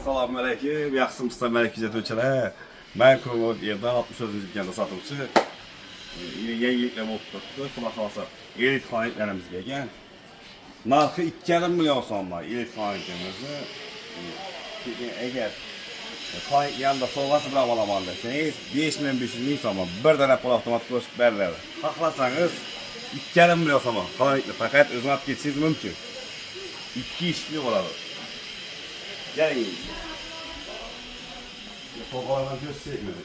Assalamu alaikum. Yaxshi mustamlaka kuzatuvchilar. Men Kurmot yerdan 64 dükkanda sotuvchi. Yangiliklar bo'lib turibdi. Xudo xolasa elit xonadonlarimizga ekan. Narxi 2,5 million so'mlar elit xonadonimizni. Agar yanında sovg'asi bilan olaman desangiz 5 million 500 ming so'm bir dana pul avtomat qo'shib beriladi. Xohlasangiz 2,5 million so'm. Xonadonni faqat o'zingiz olib ketishingiz mumkin. 2 ishli bo'ladi. Yani Fotoğraflardan göstermedi.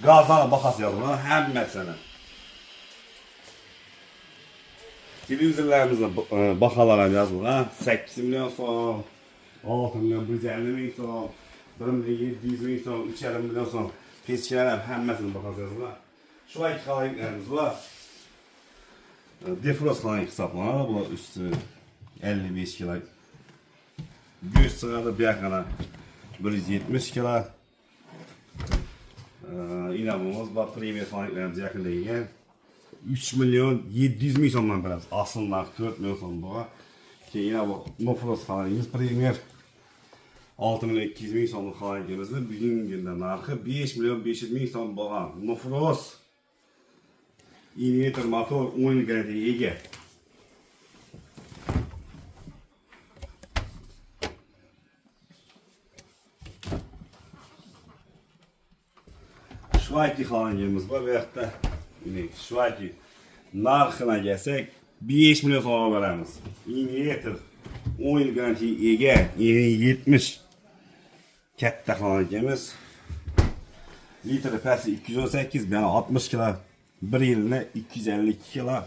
Gazana bakası yazılan hem mesela. Televizörlerimizde bakalarım yazılan 8 milyon son, 6 milyon 150 milyon son, 1 milyon 700 milyon son, 3,5 milyon son. Peçkilerim hem mesela bakası yazılan. Şu ayki kalaylıklarımız var. Defrost kalaylık hesaplanır. Bu üstü 55 kilo. Göğüs sığarda bir yakına 170 kilo. İnanmamız var. Premier kalaylıklarımız yakında yiyen. 3 milyon 700 milyon sondan biraz. Aslında 4 milyon son bu. Ki yine bu Nofros kalaylıkımız Premier. 6 milyon 200 milyon sonlu kalaylıkımızda bugün günden narxı 5 milyon 500 milyon son boğan. Nofros. İnverter motor 10 yıl garantiye ega. Şvayki xonadonimiz var. Bu yoqda Şvayki narxına gelsek 5 milyon so'm beramiz. Inverter 10 yil garantiya ega, 70 katta xonadonimiz. Litri pasti 218, yani 60 kilo. 1 yilini 252 kilo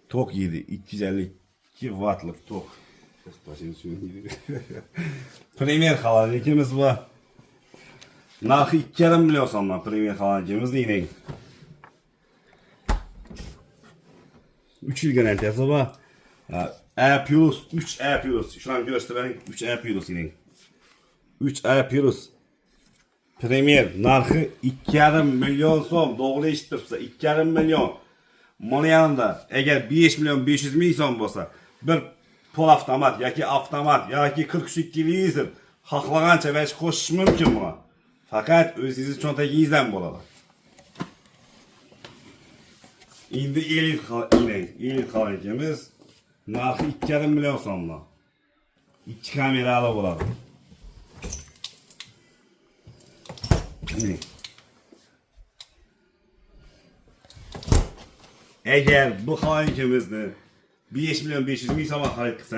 tok yedi. 252 wattlık tok. Premier xonadonimiz var. Narxı 2,5 milyon so'mdan Premier xonadonimiz deying. 3 yil garantiyasi var. A+, 3 A+. Şuran göstərin 3 A+ deying. 3 A+. Premier narxı 2,5 milyon so'm. Doğru eshitibsiz. 2,5 milyon. Bunun yanında eğer 5 milyon 500 ming so'm bo'lsa, bir pol avtomat yoki avtomat yoki 43 televizor xohlagancha vach qo'shish mumkin buni. Faqat o'zingiz cho'ntagingizdan bo'ladi. Endi elit xonadonimiz narxi 2,5 milyon so'mdan. 2 kamerali bo'ladi. Eğer bu xonadonimizni 5 milyon 500 ming so'mga xarid qilsangiz